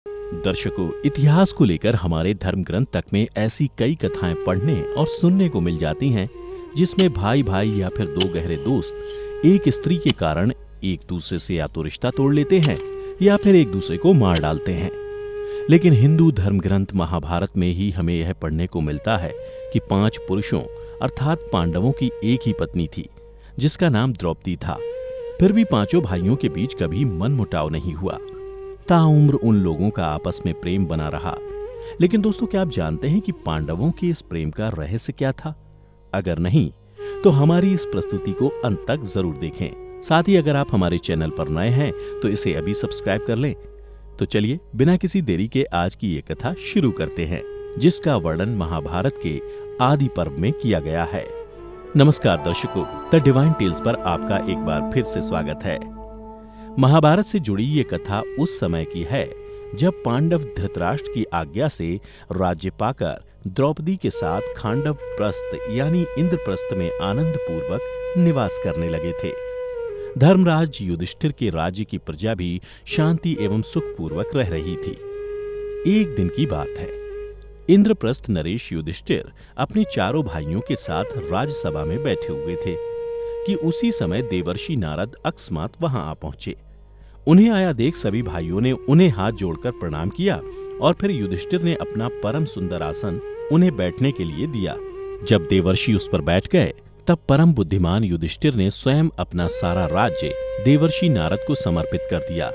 दर्शकों, इतिहास को लेकर हमारे धर्म ग्रंथ तक में ऐसी कई कथाएं पढ़ने और सुनने को मिल जाती हैं जिसमें भाई भाई या फिर दो गहरे दोस्त एक स्त्री के कारण एक दूसरे से या तो रिश्ता तोड़ लेते हैं या फिर एक दूसरे को मार डालते हैं। लेकिन हिंदू धर्म ग्रंथ महाभारत में ही हमें यह पढ़ने को मिलता है कि 5 पुरुषों अर्थात पांडवों की एक ही पत्नी थी जिसका नाम द्रौपदी था। फिर भी पांचों भाइयों के बीच कभी मनमुटाव नहीं हुआ। ताउम्र उन लोगों का आपस में प्रेम बना रहा। लेकिन दोस्तों, क्या आप जानते हैं कि पांडवों के इस प्रेम का रहस्य क्या था? अगर नहीं तो हमारी इस प्रस्तुति को अंत तक जरूर देखें। साथ ही अगर आप हमारे चैनल पर नए हैं तो इसे अभी सब्सक्राइब कर लें। तो चलिए बिना किसी देरी के आज की ये कथा शुरू करते हैं, जिसका वर्णन महाभारत के आदि पर्व में किया गया है। नमस्कार दर्शकों, द डिवाइन टेल्स पर आपका एक बार फिर से स्वागत है। महाभारत से जुड़ी ये कथा उस समय की है जब पांडव धृतराष्ट्र की आज्ञा से राज्य पाकर द्रौपदी के साथ खांडव प्रस्थ यानी इंद्रप्रस्थ में आनंद पूर्वक निवास करने लगे थे। धर्मराज युधिष्ठिर के राज्य की प्रजा भी शांति एवं सुखपूर्वक रह रही थी। एक दिन की बात है, इंद्रप्रस्थ नरेश युधिष्ठिर अपने चारों भाइयों के साथ राजसभा में बैठे हुए थे कि उसी समय देवर्षि नारद अकस्मात वहां आ पहुंचे। उन्हें आया देख सभी भाइयों ने उन्हें हाथ जोड़कर प्रणाम किया और फिर युधिष्ठिर ने अपना परम सुंदर आसन उन्हें बैठने के लिए दिया। जब देवर्षि उस पर बैठ गए तब परम बुद्धिमान युधिष्ठिर ने स्वयं अपना सारा राज्य देवर्षि नारद को समर्पित कर दिया।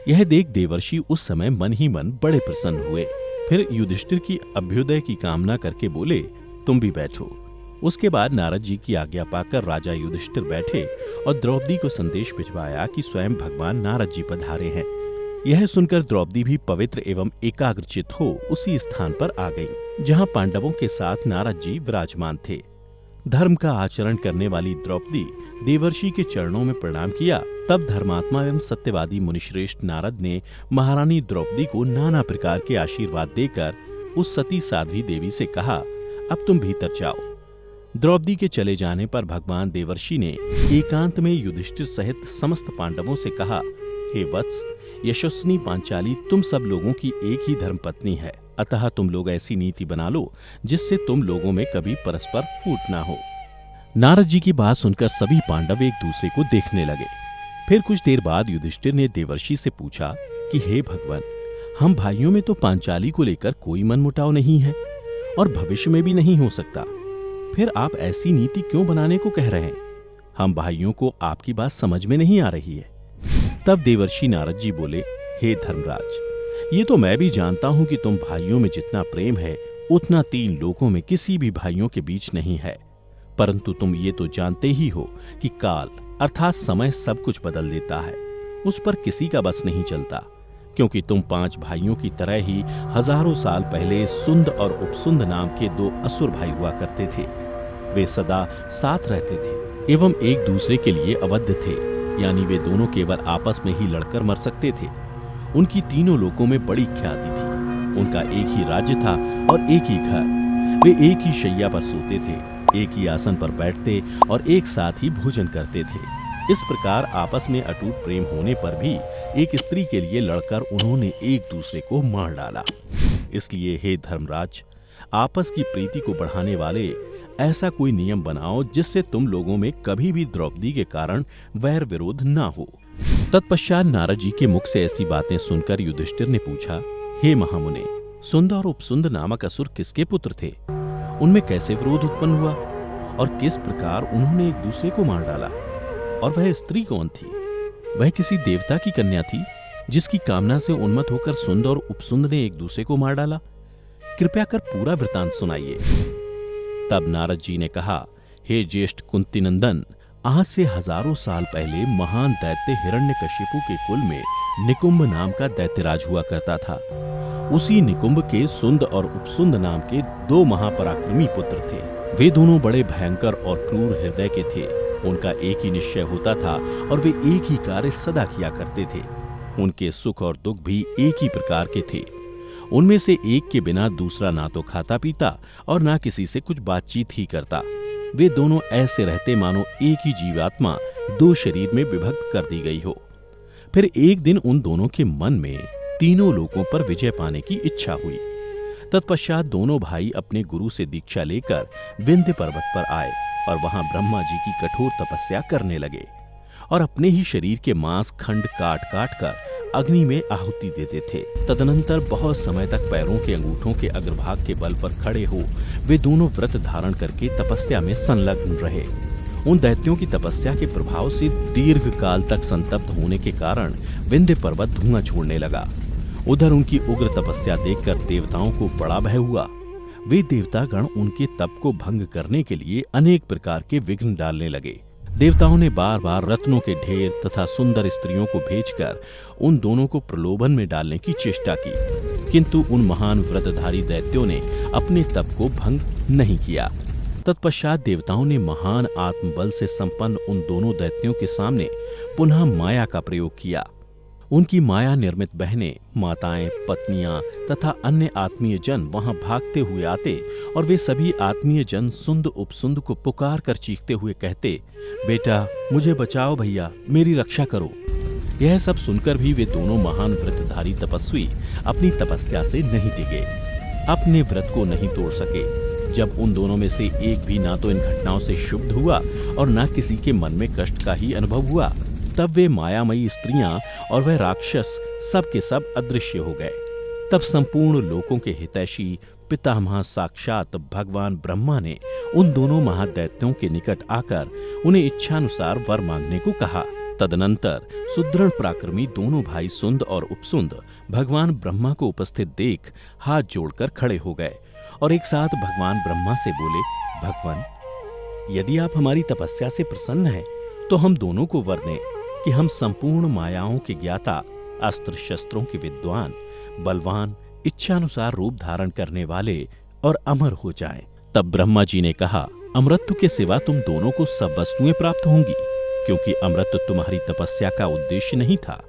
यह देख देवर्षि उस समय मन ही मन बड़े प्रसन्न हुए। फिर युधिष्ठिर की अभ्युदय की कामना करके बोले, तुम भी बैठो। उसके बाद नारद जी की आज्ञा पाकर राजा युधिष्ठिर बैठे और द्रौपदी को संदेश भिजवाया कि स्वयं भगवान नारद जी पधारे हैं। यह सुनकर द्रौपदी भी पवित्र एवं एकाग्रचित हो उसी स्थान पर आ गई जहां पांडवों के साथ नारद जी विराजमान थे। धर्म का आचरण करने वाली द्रौपदी देवर्षि के चरणों में प्रणाम किया। तब धर्मात्मा एवं सत्यवादी मुनिश्रेष्ठ नारद ने महारानी द्रौपदी को नाना प्रकार के आशीर्वाद देकर उस सती साध्वी देवी से कहा, अब तुम भीतर जाओ। द्रौपदी के चले जाने पर भगवान देवर्षि ने एकांत में युधिष्ठिर सहित समस्त पांडवों से कहा, हे वत्स, यशस्विनी पांचाली तुम सब लोगों की एक ही धर्मपत्नी है, अतः तुम लोग ऐसी नीति बना लो जिससे तुम लोगों में कभी परस्पर फूट ना हो। नारद जी की बात सुनकर सभी पांडव एक दूसरे को देखने लगे। फिर कुछ देर बाद युधिष्ठिर ने देवर्षि से पूछा कि हे भगवान, हम भाइयों में तो पांचाली को लेकर कोई मनमुटाव नहीं है और भविष्य में भी नहीं हो सकता, फिर आप ऐसी नीति क्यों बनाने को कह रहे हैं? हम भाइयों को आपकी बात समझ में नहीं आ रही है। तब देवर्षि नारद जी बोले, हे धर्मराज, ये तो मैं भी जानता हूं कि तुम भाइयों में जितना प्रेम है उतना 3 लोकों में किसी भी भाइयों के बीच नहीं है। परंतु तुम ये तो जानते ही हो कि काल अर्थात समय सब कुछ बदल देता है, उस पर किसी का बस नहीं चलता। क्योंकि तुम 5 भाइयों की तरह ही हजारों साल पहले सुंद और उपसुंद नाम के 2 असुर भाई हुआ करते थे। वे सदा साथ रहते थे एवं एक दूसरे के लिए अवध्य थे, यानी वे दोनों केवल आपस में ही लड़कर मर सकते थे। उनकी तीनों लोकों में बड़ी ख्याति थी। उनका एक ही राज्य था और एक ही घर। वे एक ही शैया पर सोते थे, एक ही आसन पर बैठते और एक साथ ही भोजन करते थे। इस प्रकार आपस में अटूट प्रेम होने पर भी एक स्त्री के लिए लड़कर उन्होंने एक दूसरे को मार डाला। इसलिए हे धर्मराज, आपस की प्रीति को बढ़ाने वाले ऐसा कोई नियम बनाओ जिससे तुम लोगों में कभी भी द्रौपदी के कारण वैर विरोध ना हो। तत्पश्चात नारद जी के मुख से ऐसी बातें सुनकर युधिष्ठिर ने पूछा, हे महामुने, सुंद और उपसुंद नामक असुर किसके पुत्र थे? उनमें कैसे विरोध उत्पन्न हुआ और किस प्रकार उन्होंने एक दूसरे को मार डाला? और वह स्त्री कौन थी? वह किसी देवता की कन्या थी जिसकी कामना से उन्मत्त होकर सुंद और उपसुंद ने एक दूसरे को मार डाला। कृपया कर पूरा वृतांत सुनाइए। तब नारद जी ने कहा, हे ज्येष्ठ कुंती नंदन, आज से हजारों साल पहले महान दैत्य हिरण्यकशिपु के कुल में निकुंभ नाम का दैत्यराज हुआ करता था। उसी निकुंभ के सुंद और उपसुंद नाम के 2 महापराक्रमी पुत्र थे। वे दोनों बड़े भयंकर और क्रूर हृदय के थे। उनका एक ही निश्चय होता था और वे एक ही कार्य सदा किया करते थे। उनके सुख और दुख भी एक ही प्रकार के थे। उनमें से एक के बिना दूसरा ना तो खाता पीता और ना किसी से कुछ बातचीत ही करता। वे दोनों ऐसे रहते मानो एक ही जीवात्मा 2 शरीर में विभक्त कर दी गई हो। फिर एक दिन उन दोनों के मन में तीनों लोकों पर विजय पाने की इच्छा हुई। तत्पश्चात दोनों भाई अपने गुरु से दीक्षा लेकर विंध्य पर्वत पर आए और वहां ब्रह्मा जी की कठोर तपस्या करने लगे और अपने ही शरीर के मांस खंड काट काट कर अग्नि में आहुति देते थे। तदनंतर बहुत समय तक पैरों के अंगूठों के अग्रभाग के बल पर खड़े हो वे दोनों व्रत धारण करके तपस्या में संलग्न रहे। उन दैत्यों की तपस्या के प्रभाव से दीर्घ काल तक संतप्त होने के कारण विंध्य पर्वत धुआं छोड़ने लगा। उधर उनकी उग्र तपस्या देखकर देवताओं को बड़ा भय हुआ। वे देवतागण उनके तप को भंग करने के लिए अनेक प्रकार के विघ्न डालने लगे। देवताओं ने बार बार रत्नों के ढेर तथा सुंदर स्त्रियों को भेजकर उन दोनों को प्रलोभन में डालने की चेष्टा की, किंतु उन महान व्रतधारी दैत्यों ने अपने तप को भंग नहीं किया। तत्पश्चात देवताओं ने महान आत्मबल से संपन्न उन दोनों दैत्यों के सामने पुनः माया का प्रयोग किया। उनकी माया निर्मित बहनें, माताएं, पत्नियां तथा अन्य आत्मीय जन वहां भागते हुए आते और वे सभी आत्मीय जन सुंद उपसुंद को पुकार कर चीखते हुए कहते, बेटा मुझे बचाओ भैया, मेरी रक्षा करो। यह सब सुनकर भी वे दोनों महान व्रतधारी तपस्वी अपनी तपस्या से नहीं टिके, अपने व्रत को नहीं तोड़ सके। जब उन दोनों में से एक भी ना तो इन घटनाओं से क्षुब्ध हुआ और न किसी के मन में कष्ट का ही अनुभव हुआ, तब वे मायामयी स्त्रियां और वह राक्षस सब के सब अदृश्य हो गए। तब संपूर्ण लोकों के हितैषी पितामह साक्षात भगवान ब्रह्मा ने उन दोनों महादैत्यों के निकट आकर उन्हें इच्छानुसार वर मांगने को कहा। तदनंतर सुदृढ़ पराक्रमी दोनों भाई सुंद और उपसुंद भगवान ब्रह्मा को उपस्थित देख हाथ जोड़कर खड़े हो गए और एक साथ भगवान ब्रह्मा से बोले, भगवान, यदि आप हमारी तपस्या से प्रसन्न हैं, तो हम दोनों को वर दें कि हम संपूर्ण मायाओं के ज्ञाता, अस्त्र शस्त्रों के विद्वान, बलवान, इच्छानुसार रूप धारण करने वाले और अमर हो जाएं। तब ब्रह्मा जी ने कहा, अमृत के सिवा तुम दोनों को सब वस्तुएं प्राप्त होंगी, क्योंकि अमृत तुम्हारी तपस्या का उद्देश्य नहीं था।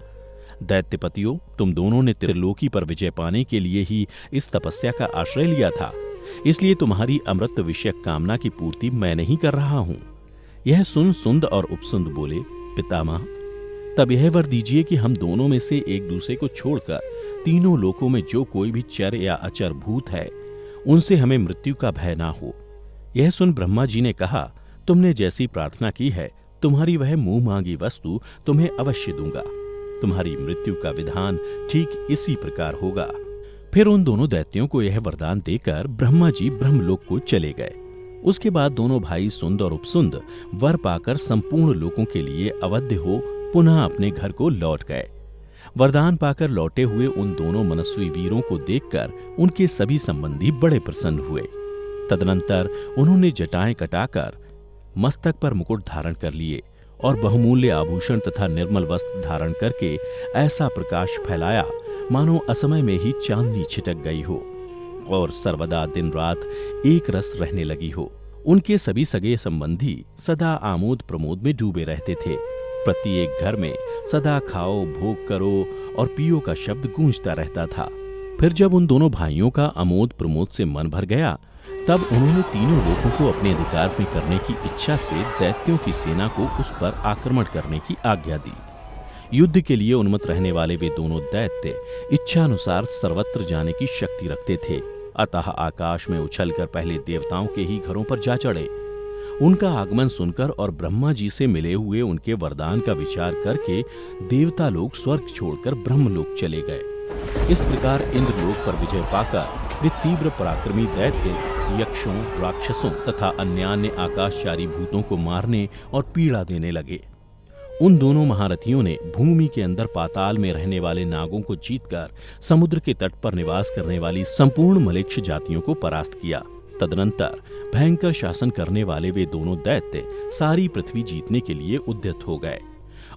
दैत्यपतियों, तुम दोनों ने त्रिलोकी पर विजय पाने के लिए ही इस तपस्या का आश्रय लिया था, इसलिए तुम्हारी अमृत विषयक कामना की पूर्ति मैं नहीं कर रहा हूं। यह सुन सुंद और उपसुंद बोले, पितामह, तब यह वर दीजिए कि हम दोनों में से एक दूसरे को छोड़कर तीनों लोकों में जो कोई भी चर या अचर भूत है, उनसे हमें मृत्यु का भय ना हो। यह सुन ब्रह्मा जी ने कहा, तुमने जैसी प्रार्थना की है, तुम्हारी वह मुंह मांगी वस्तु तुम्हें अवश्य दूंगा। तुम्हारी मृत्यु का विधान ठीक इसी प्रकार होगा। फिर उन दोनों दैत्यों को यह वरदान देकर ब्रह्मा जी ब्रह्मलोक को चले गए। उसके बाद दोनों भाई सुंद और उपसुंद वर पाकर संपूर्ण लोकों के लिए अवध्य हो पुनः अपने घर को लौट गए। वरदान पाकर लौटे हुए उन दोनों मनस्वी वीरों को देखकर उनके सभी संबंधी बड़े प्रसन्न हुए। तदनंतर उन्होंने जटाएं कटाकर मस्तक पर मुकुट धारण कर लिए और बहुमूल्य आभूषण तथा निर्मल वस्त्र धारण करके ऐसा प्रकाश फैलाया मानो असमय में ही चांदनी छिटक गई हो और सर्वदा दिन रात एक रस रहने लगी हो। उनके सभी सगे संबंधी सदा आमोद प्रमोद में डूबे रहते थे। प्रत्येक घर में सदा खाओ, भोग करो और पियो का शब्द गूंजता रहता था। फिर जब उन दोनों भाइयों का आमोद प्रमोद से मन भर गया, तब उन्होंने तीनों लोगों को अपने अधिकार में करने की इच्छा से दैत्यों की सेना को उस पर आक्रमण करने की आज्ञा दी। युद्ध के लिए उन्मत्त रहने वाले वे दोनों दैत्य इच्छानुसार सर्वत्र जाने की शक्ति रखते थे। अतः आकाश में उछलकर पहले देवताओं के ही घरों पर जा चढ़े। उनका आगमन सुनकर और ब्रह्मा जी से मिले हुए उनके वरदान का विचार करके देवता लोग स्वर्ग छोड़कर ब्रह्मलोक चले गए। इस प्रकार इंद्रलोक पर विजय पाकर वे तीव्र पराक्रमी दैत्य यक्षों, राक्षसों तथा अन्यान्य आकाशचारी भूतों को मारने और पीड़ा देने लगे। उन दोनों महारथियों ने भूमि के अंदर पाताल में रहने वाले नागों को जीतकर समुद्र के तट पर निवास करने वाली संपूर्ण मलेच्छ जातियों को परास्त किया। तदनंतर भयंकर शासन करने वाले वे दोनों दैत्य सारी पृथ्वी जीतने के लिए उद्यत हो गए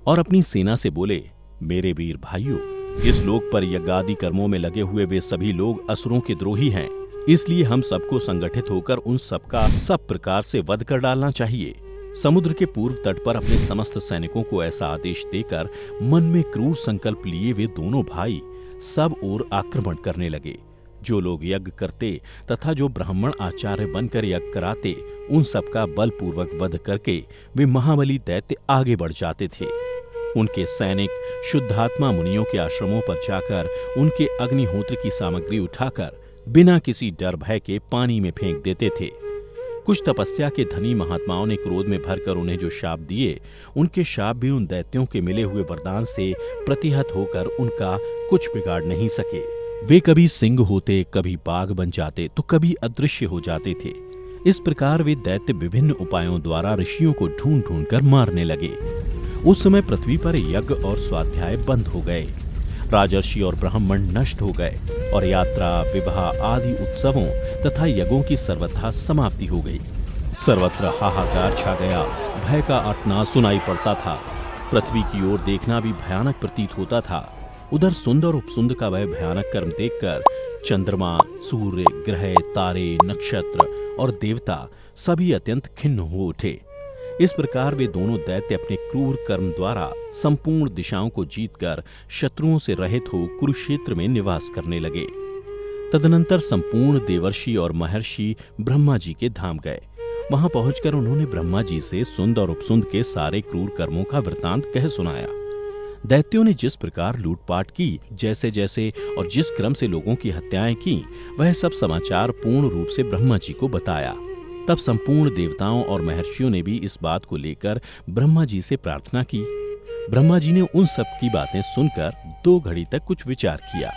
और अपनी सेना से बोले, मेरे वीर भाइयों, इस लोक पर यज्ञादि कर्मों में लगे हुए वे सभी लोग असुरों के द्रोही हैं, इसलिए हम सबको संगठित होकर उन सबका सब प्रकार से वध कर डालना चाहिए। समुद्र के पूर्व तट पर अपने समस्त सैनिकों को ऐसा आदेश देकर मन में क्रूर संकल्प लिए वे दोनों भाई सब ओर आक्रमण करने लगे। जो लोग यज्ञ करते तथा जो ब्राह्मण आचार्य बनकर यज्ञ कराते, उन सबका बलपूर्वक वध करके वे महाबली दैत्य आगे बढ़ जाते थे। उनके सैनिक शुद्धात्मा मुनियों के आश्रमों पर जाकर उनके अग्निहोत्र की सामग्री उठाकर बिना किसी डर भय के पानी में फेंक देते थे। कुछ तपस्या के धनी महात्माओं ने क्रोध में भरकर उन्हें जो शाप दिए, उनके शाप भी उन दैत्यों के मिले हुए वरदान से प्रतिहत होकर उनका कुछ बिगाड़ नहीं सके। वे कभी सिंह होते, कभी बाघ बन जाते तो कभी अदृश्य हो जाते थे। इस प्रकार वे दैत्य विभिन्न उपायों द्वारा ऋषियों को ढूंढ ढूंढ कर मारने लगे। उस समय पृथ्वी पर यज्ञ और स्वाध्याय बंद हो गए, राजर्षि और ब्राह्मण नष्ट हो गए और यात्रा, विवाह आदि उत्सवों तथा यज्ञों की सर्वथा समाप्ति हो गई। सर्वत्र हाहाकार छा गया, भय का आर्तनाद सुनाई पड़ता था। पृथ्वी की ओर देखना भी भयानक प्रतीत होता था। उधर सुंद और उपसुंद का वह भयानक कर्म देखकर चंद्रमा, सूर्य, ग्रह, तारे, नक्षत्र और देवता सभी अत्यंत खिन्न हो उठे। इस प्रकार वे दोनों दैत्य अपने क्रूर कर्म द्वारा संपूर्ण दिशाओं को जीतकर शत्रुओं से रहित हो कुरुक्षेत्र में निवास करने लगे। तदनंतर संपूर्ण देवर्षि और महर्षि ब्रह्मा जी के धाम गए। वहां पहुंचकर उन्होंने ब्रह्मा जी से सुंद और उपसुंद के सारे क्रूर कर्मों का वृतांत कह सुनाया। दैत्यों ने जिस प्रकार लूटपाट की, जैसे जैसे और जिस क्रम से लोगों की हत्याएं की, वह सब समाचार पूर्ण रूप से ब्रह्मा जी को बताया। तब संपूर्ण देवताओं और महर्षियों ने भी इस बात को लेकर ब्रह्मा जी से प्रार्थना की। ब्रह्मा जी ने उन सब की बातें सुनकर 2 घड़ी तक कुछ विचार किया।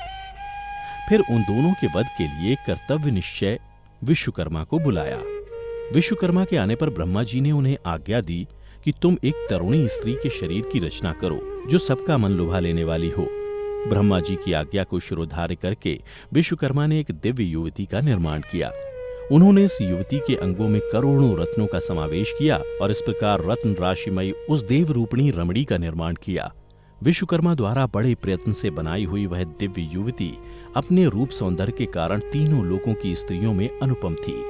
फिर उन दोनों के वध के लिए कर्तव्य निश्चय विश्वकर्मा को बुलाया। विश्वकर्मा के आने पर ब्रह्मा जी ने उन्हें आज्ञा दी कि तुम एक तरुणी स्त्री के शरीर की रचना करो जो सबका मन लुभा लेने वाली हो। ब्रह्मा जी की आज्ञा को शिरोधार्य करके विश्वकर्मा ने एक दिव्य युवती का निर्माण किया। उन्होंने इस युवती के अंगों में करोड़ों रत्नों का समावेश किया और इस प्रकार रत्न राशिमयी उस देव रूपणी रमणी का निर्माण किया। विश्वकर्मा द्वारा बड़े प्रयत्न से बनाई हुई वह दिव्य युवती अपने रूप सौंदर्य के कारण तीनों लोकों की स्त्रियों में अनुपम थी।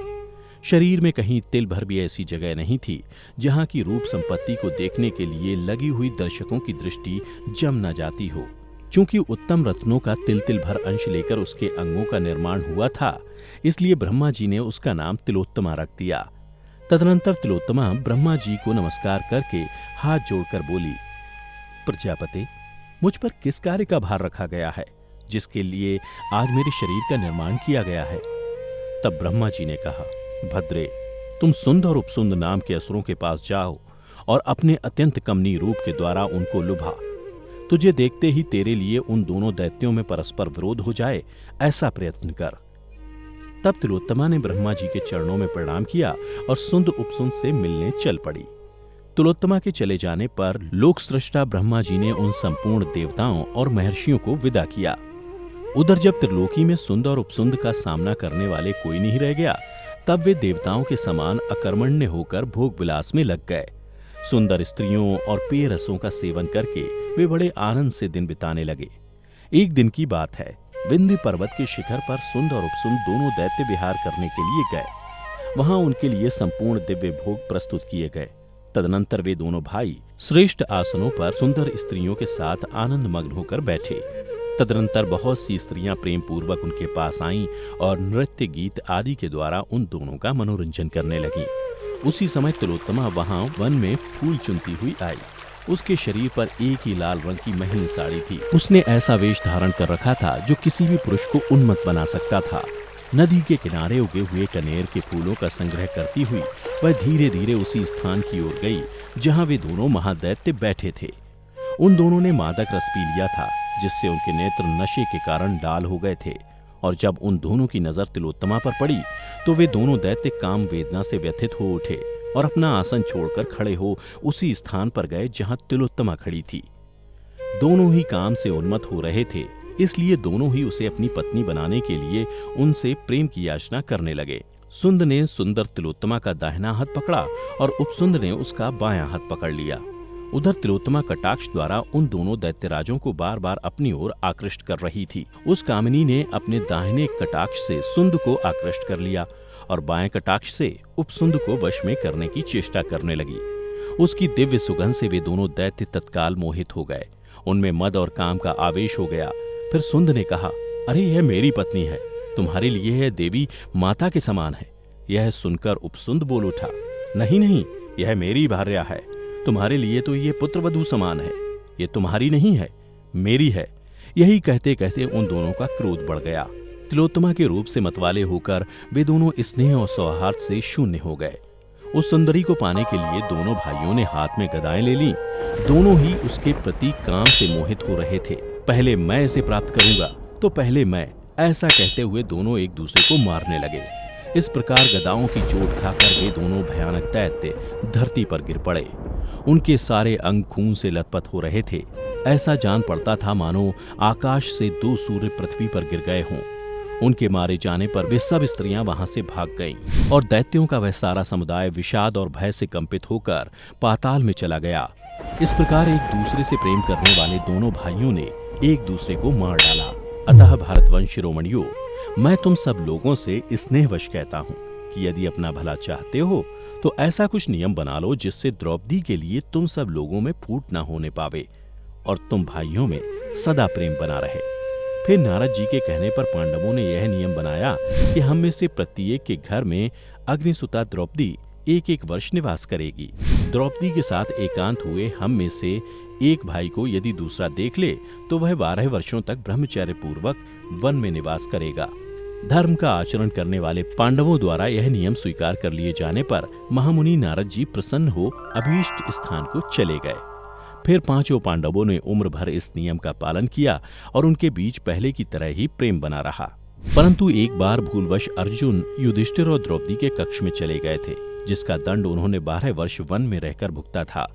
शरीर में कहीं तिल भर भी ऐसी जगह नहीं थी जहां की रूप संपत्ति को देखने के लिए लगी हुई दर्शकों की दृष्टि जम न जाती हो। चूंकि उत्तम रत्नों का तिल तिल भर अंश लेकर उसके अंगों का निर्माण हुआ था, इसलिए ब्रह्मा जी ने उसका नाम तिलोत्तमा रख दिया। तदनंतर तिलोत्तमा ब्रह्मा जी को नमस्कार करके हाथ जोड़कर बोली, प्रजापति, मुझ पर किस कार्य का भार रखा गया है जिसके लिए आज मेरे शरीर का निर्माण किया गया है? तब ब्रह्मा जी ने कहा, भद्रे, तुम सुंद और उपसुंद नाम के असुरों के पास जाओ और अपने अत्यंत कमनीय रूप के द्वारा उनको लुभा। तुझे देखते ही तेरे लिए उन दोनों दैत्यों में परस्पर विरोध हो जाए, ऐसा प्रयत्न कर। तब तिलोत्तमा ने ब्रह्मा जी के चरणों में प्रणाम किया और सुंद उपसुंद से मिलने चल पड़ी। तिलोत्तमा के चले जाने पर लोक सृष्टा ब्रह्मा जी ने उन संपूर्ण देवताओं और महर्षियों को विदा किया। उधर जब त्रिलोकी में सुंद और उपसुंद का सामना करने वाले कोई नहीं रह गया, तब वे देवताओं के समान अकर्मण्य होकर भोग विलास में लग गए। सुंदर स्त्रियों और पेय रसों का सेवन करके वे बड़े आनंद से दिन बिताने लगे। एक दिन की बात है, विंध्य पर्वत के शिखर पर सुंद और उपसुंद दोनों दैत्य विहार करने के लिए गए। वहां उनके लिए संपूर्ण दिव्य भोग प्रस्तुत किए गए। तदनंतर वे दोनों भाई श्रेष्ठ आसनों पर सुंदर स्त्रियों के साथ आनंद मग्न होकर बैठे। तदनंतर बहुत सी स्त्रियां प्रेम पूर्वक उनके पास आईं और नृत्य, गीत आदि के द्वारा उन दोनों का मनोरंजन करने लगीं। उसी समय तिलोत्तमा वहां वन में फूल चुनती हुई आई। उसके शरीर पर एक ही लाल रंग की महीन साड़ी थी। उसने ऐसा वेश धारण कर रखा था जो किसी भी पुरुष को उन्मत्त बना सकता था। नदी के किनारे उगे हुए कनेर के फूलों का संग्रह करती हुई वह धीरे धीरे उसी स्थान की ओर गई जहां वे दोनों महादैत्य बैठे थे। उन दोनों ने मादक रस पी लिया था, जिससे उनके नेत्र नशे के कारण लाल हो गए थे। और जब उन दोनों की नजर तिलोत्तमा पर पड़ी तो वे दोनों दैत्य काम वेदना से व्यथित हो उठे और अपना आसन छोड़कर खड़े हो उसी स्थान पर गए जहां तिलोत्तमा खड़ी थी। दोनों ही काम से उन्मत्त हो रहे थे, इसलिए दोनों ही उसे अपनी पत्नी बनाने के लिए उनसे प्रेम की याचना करने लगे। सुंद ने सुंदर तिलोत्तमा का दाहिना हाथ पकड़ा और उपसुंद ने उसका बायां हाथ पकड़ लिया। उधर तिलोत्तमा कटाक्ष द्वारा उन दोनों दैत्यराजों को बार बार अपनी ओर आकृष्ट कर रही थी। उस कामिनी ने अपने दाहिने कटाक्ष से सुंद को आकृष्ट कर लिया और बाएं कटाक्ष से उपसुंद को वश में करने की चेष्टा करने लगी। उसकी दिव्य सुगंध से वे दोनों दैत्य तत्काल मोहित हो गए। उनमें मद और काम का आवेश हो गया। फिर सुंद ने कहा, अरे यह मेरी पत्नी है, तुम्हारे लिए यह देवी माता के समान है। यह सुनकर उपसुंद बोल उठा, नहीं नहीं, यह मेरी भार्या है, तुम्हारे लिए तो ये पुत्रवधू समान है। ये तुम्हारी नहीं है, मेरी है। यही कहते कहते उन दोनों का क्रोध बढ़ गया। तिलोत्तमा के रूप से मतवाले होकर वे दोनों स्नेह और सौहार्द से शून्य हो गए। उस सुंदरी को पाने के लिए दोनों भाइयों ने हाथ में गदाएं ले लीं। दोनों ही उसके प्रति काम से मोहित हो रहे थे। पहले मैं इसे प्राप्त करूंगा तो पहले मैं, ऐसा कहते हुए दोनों एक दूसरे को मारने लगे। इस प्रकार गदाओं की चोट खाकर वे दोनों भयानक दैत्य धरती पर गिर पड़े। उनके सारे अंग खून से लथपथ हो रहे थे। ऐसा जान पड़ता था मानो आकाश से 2 सूर्य पृथ्वी पर गिर गए हों। उनके मारे जाने पर वे सब स्त्रियां वहां से भाग गईं और दैत्यों का वह सारा समुदाय विषाद और भय से कंपित होकर पाताल में चला गया। इस प्रकार एक दूसरे से प्रेम करने वाले दोनों भाइयों ने एक दूसरे को मार डाला। अतः भारतवंश शिरोमणियों, मैं तुम सब लोगों से स्नेहवश कहता हूँ कि यदि अपना भला चाहते हो तो ऐसा कुछ नियम बना लो जिससे द्रौपदी के लिए तुम सब लोगों में फूट न होने पावे और तुम भाइयों में सदा प्रेम बना रहे। फिर नारद जी के कहने पर पांडवों ने यह नियम बनाया कि हम में से प्रत्येक के घर में अग्निसुता द्रौपदी 1-1 वर्ष निवास करेगी। द्रौपदी के साथ एकांत हुए हम में से एक भाई को यदि दूसरा देख ले तो वह 12 वर्षों तक ब्रह्मचर्य पूर्वक वन में निवास करेगा। धर्म का आचरण करने वाले पांडवों द्वारा यह नियम स्वीकार कर लिए जाने पर महामुनि नारद जी प्रसन्न हो अभीष्ट स्थान को चले गए। फिर 5 पांडवों ने उम्र भर इस नियम का पालन किया और उनके बीच पहले की तरह ही प्रेम बना रहा। परंतु एक बार भूलवश अर्जुन युधिष्ठिर और द्रौपदी के कक्ष में चले गए थे, जिसका दंड उन्होंने 12 वर्ष वन में रहकर भुगता था।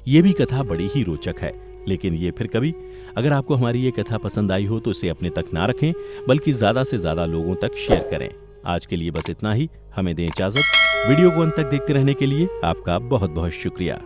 ये भी कथा बड़ी ही रोचक है, लेकिन ये फिर कभी। अगर आपको हमारी ये कथा पसंद आई हो तो इसे अपने तक ना रखें, बल्कि ज्यादा से ज्यादा लोगों तक शेयर करें। आज के लिए बस इतना ही। हमें दें इजाजत। वीडियो को अंत तक देखते रहने के लिए आपका बहुत बहुत शुक्रिया।